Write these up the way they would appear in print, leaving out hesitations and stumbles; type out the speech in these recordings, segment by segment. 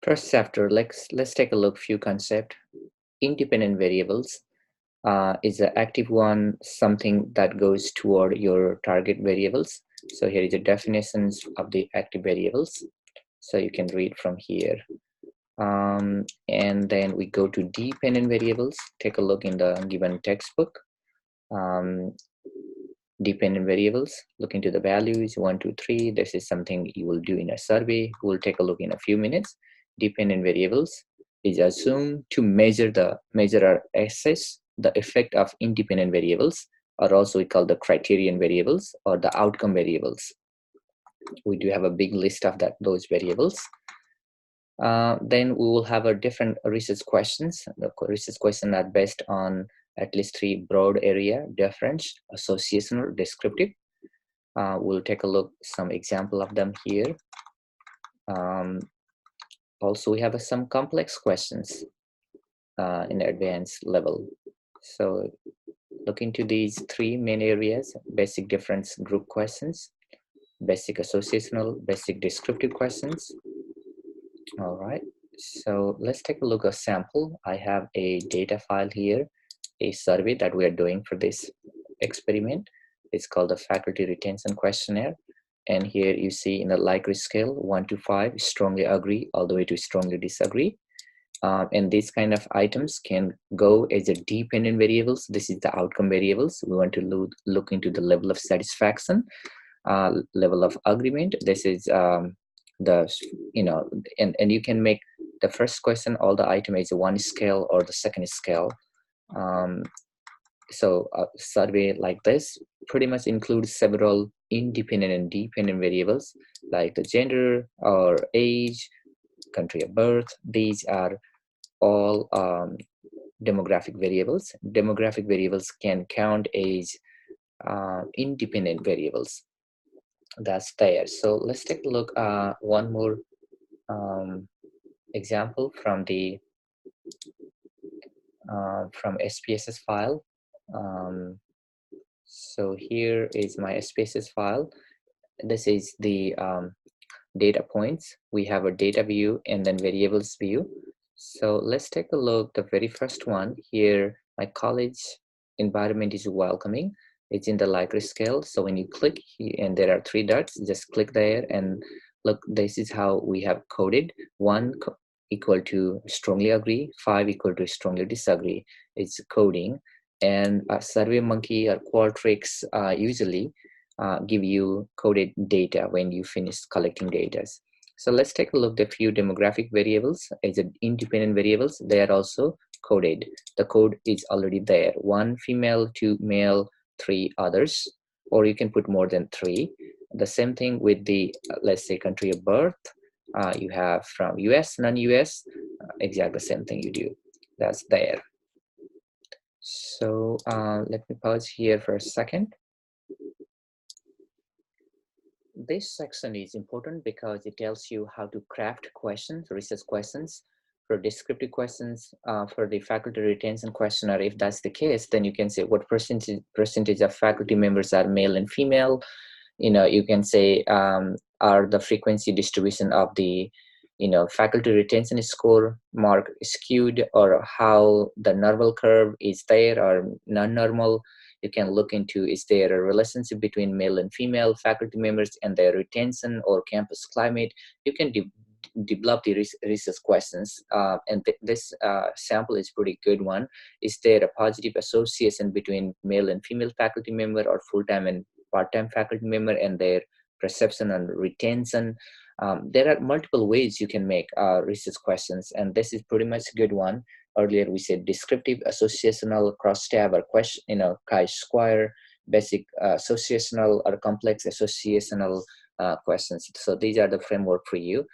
First chapter, let's take a look few concept. Independent variables is an active one, something that goes toward your target variables. So here is the definitions of the active variables. So you can read from here. And then we go to dependent variables. Take a look in the given textbook. Um, Dependent variables, look into the values 1, 2, 3. This is something you will do in a survey. We'll take a look in a few minutes. Dependent variables is assumed to measure or assess the effect of independent variables, or also we call the criterion variables or the outcome variables. We do have a big list of those variables. Then we will have a different research questions. The research questions are based on at least 3 broad area: difference, associational, descriptive. We'll take a look some example of them here. Also, we have some complex questions in advanced level. So look into these 3 main areas: basic difference group questions, basic associational, basic descriptive questions. All right, so let's take a look at sample. I have a data file here, a survey that we are doing for this experiment. It's called the faculty retention questionnaire. And here you see in the likely scale 1 to 5, strongly agree all the way to strongly disagree. And these kind of items can go as a dependent variables. This is the outcome variables. We want to look into the level of satisfaction, level of agreement. This is and you can make the first question, all the item is 1 scale or the second scale. So a survey like this pretty much includes several independent and dependent variables like the gender or age, country of birth. These are all demographic variables. Demographic variables can count as independent variables. That's there. So let's take a look one more example from the from SPSS file. So here is my SPSS file. This is the data points. We have a data view and then variables view. So let's take a look. The very first one here, my college environment is welcoming. It's in the likely scale. So when you click here, and there are 3 dots, just click there and look, this is how we have coded. 1 equal to strongly agree, 5 equal to strongly disagree. It's coding. And a SurveyMonkey or Qualtrics usually give you coded data when you finish collecting data. So let's take a look at a few demographic variables as independent variables. They are also coded. The code is already there. 1 female, 2 male, 3 others, or you can put more than 3. The same thing with the, let's say, country of birth. You have from US, non-US, exactly the same thing you do. That's there. So let me pause here for a second. This section is important because it tells you how to craft questions, research questions, for descriptive questions, for the faculty retention questionnaire. If that's the case, then you can say what percentage of faculty members are male and female. You can say are the frequency distribution of the faculty retention score mark skewed, or how the normal curve is there or non-normal. You can look into, is there a relationship between male and female faculty members and their retention or campus climate. You can develop the research questions, and this sample is pretty good one. Is there a positive association between male and female faculty member or full-time and part-time faculty member and their perception and retention? There are multiple ways you can make research questions, and this is pretty much a good one. Earlier we said descriptive, associational, cross-tab, or question, chi-square, basic associational, or complex associational questions. So these are the framework for you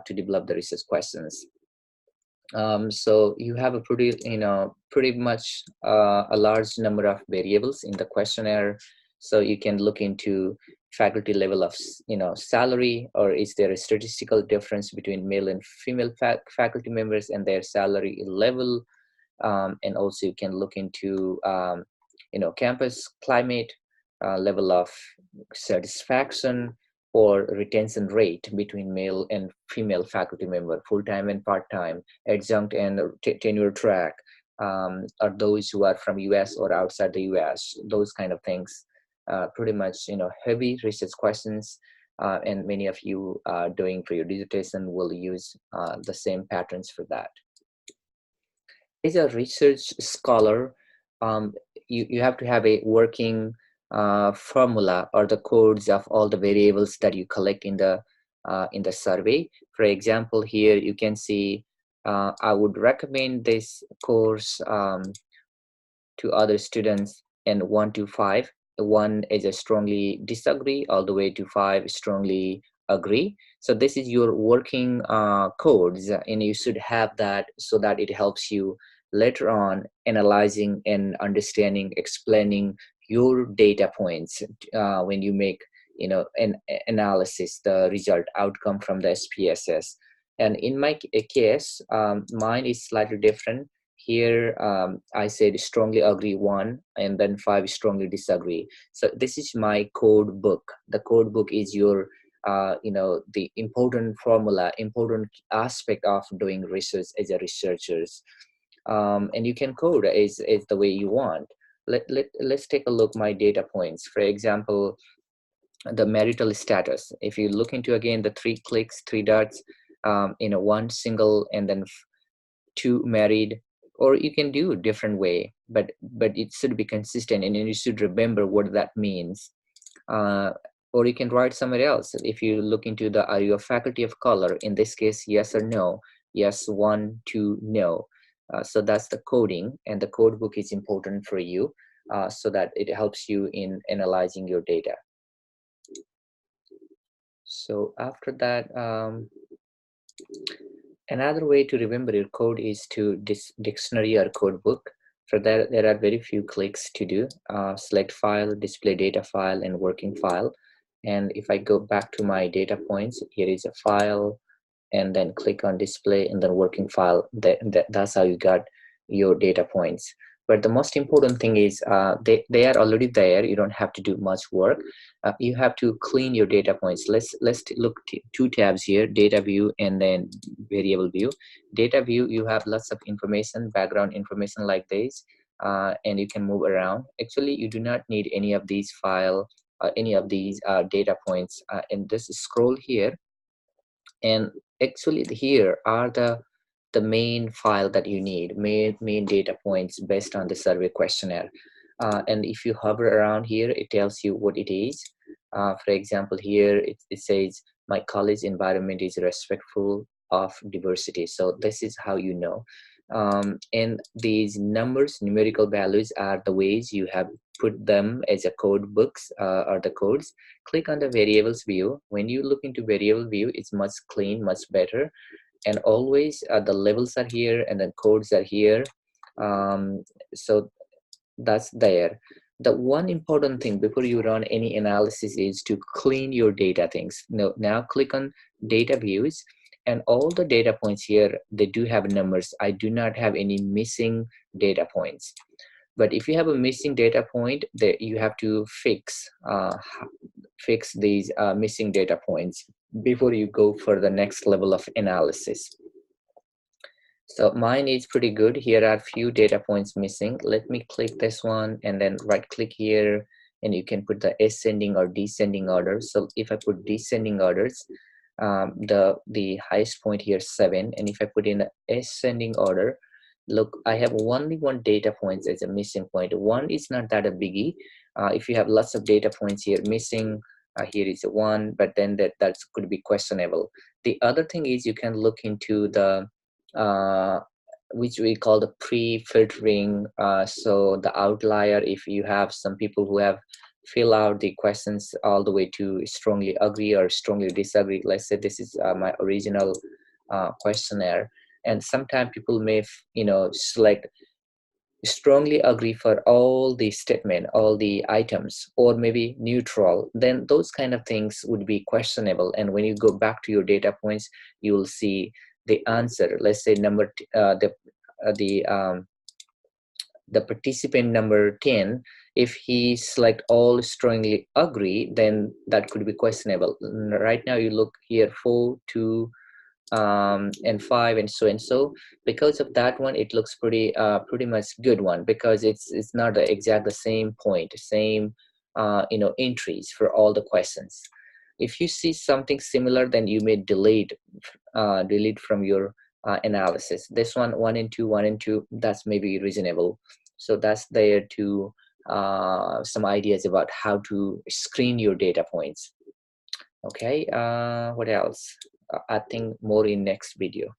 to develop the research questions. So you have a pretty much a large number of variables in the questionnaire. So you can look into faculty level of salary, or is there a statistical difference between male and female faculty members and their salary level. And also you can look into campus climate, level of satisfaction, or retention rate between male and female faculty member, full-time and part-time, adjunct and tenure track, or those who are from US or outside the US, those kind of things. Pretty much, heavy research questions, and many of you doing for your dissertation will use the same patterns for that. As a research scholar, you have to have a working formula or the codes of all the variables that you collect in the survey. For example, here you can see I would recommend this course to other students, and 1 to 5. 1 is a strongly disagree, all the way to 5 strongly agree. So this is your working codes, and you should have that so that it helps you later on analyzing and understanding, explaining your data points when you make an analysis, the result outcome from the SPSS. And in my case, mine is slightly different. Here I said strongly agree 1, and then 5 strongly disagree. So this is my code book. The code book is your the important formula, important aspect of doing research as a researchers. And you can code is the way you want. Let's take a look my data points. For example, the marital status. If you look into again the 3 clicks, 3 dots, 1 single and then 2 married, or you can do a different way, but it should be consistent, and you should remember what that means. Or you can write somewhere else. If you look into the are you a faculty of color, in this case, yes or no, yes 1, 2, no. So that's the coding, and the code book is important for you so that it helps you in analyzing your data. So after that, another way to remember your code is to dictionary or code book. For that, there are very few clicks to do. Select file, display data file, and working file. And if I go back to my data points, here is a file, and then click on display and then working file. That's how you got your data points. But the most important thing is they are already there. You don't have to do much work. You have to clean your data points. Let's look 2 tabs here, data view and then variable view. Data view, you have lots of information, background information like this, and you can move around. Actually, you do not need any of these file, any of these data points, and just scroll here, and actually here are the main file that you need, main data points based on the survey questionnaire. And if you hover around here, it tells you what it is. For example, here it says my college environment is respectful of diversity. So this is how you know. And these numbers, numerical values, are the ways you have put them as a code books or the codes. Click on the variables view. When you look into variable view, it's much clean, much better. And always the levels are here and the codes are here. So that's there. The one important thing before you run any analysis is to clean your data things. Now click on data views, and all the data points here, they do have numbers. I do not have any missing data points. But if you have a missing data point, that you have to fix these missing data points before you go for the next level of analysis. So mine is pretty good. Here are few data points missing. Let me click this one and then right click here, and you can put the ascending or descending order. So if I put descending orders, the highest point here is 7, and if I put in the ascending order, look, I have only 1 data points as a missing point. 1 is not that a biggie. If you have lots of data points here missing, here is a 1, but then that could be questionable. The other thing is you can look into the which we call the pre-filtering. So the outlier, if you have some people who have fill out the questions all the way to strongly agree or strongly disagree. Let's say this is my original questionnaire, and sometimes people may select strongly agree for all the statement, all the items, or maybe neutral. Then those kind of things would be questionable, and when you go back to your data points, you will see the answer. Let's say the participant number 10 If he select all strongly agree, then that could be questionable. Right now you look here 4, 2, and 5 and so and so. Because of that one, it looks pretty much good one, because it's not the exact the same point, same entries for all the questions. If you see something similar, then you may delete from your analysis. This one and 2, 1 and 2, that's maybe reasonable. So that's there to some ideas about how to screen your data points. Okay, what else? I think more in next video.